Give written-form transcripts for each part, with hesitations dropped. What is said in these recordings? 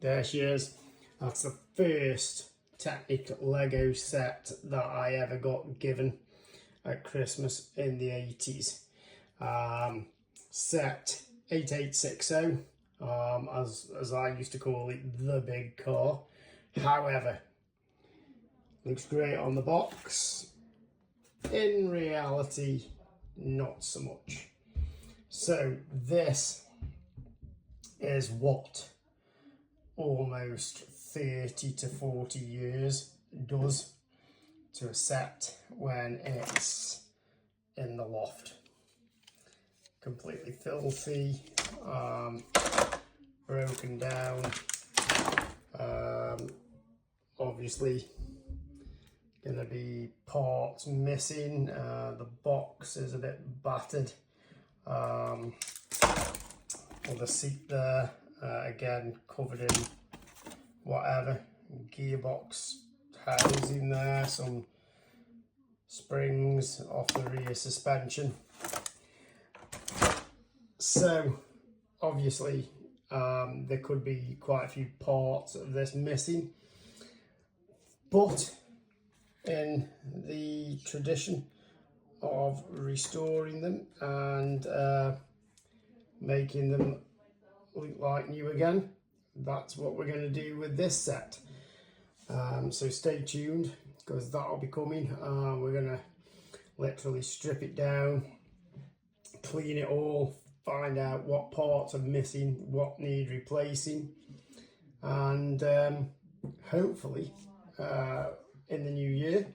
there she is. That's the first Technic Lego set that I ever got given at Christmas in the 80s. Set 8860, as I used to call it, the big car. However, looks great on the box. In reality, not so much. So this is what almost 30 to 40 years does to a set when it's in the loft. Completely filthy, broken down, obviously going to be parts missing, the box is a bit battered, or the seat there, again covered in whatever, gearbox housing there, some springs off the rear suspension. So obviously there could be quite a few parts of this missing, but in the tradition of restoring them and making them look like new again, that's what we're going to do with this set. So stay tuned, because that'll be coming. We're going to literally strip it down, clean it all, find out what parts are missing, what need replacing, and hopefully in the new year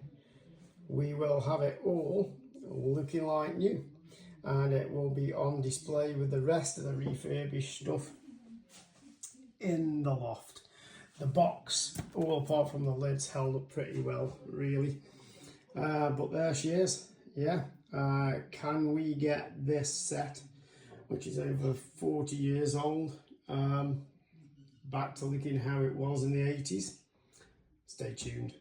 we will have it all looking like new, and it will be on display with the rest of the refurbished stuff in the loft. The box, all apart from the lids, held up pretty well, really. But there she is. Yeah. Can we get this set, which is over 40 years old, back to looking how it was in the 80s? Stay tuned.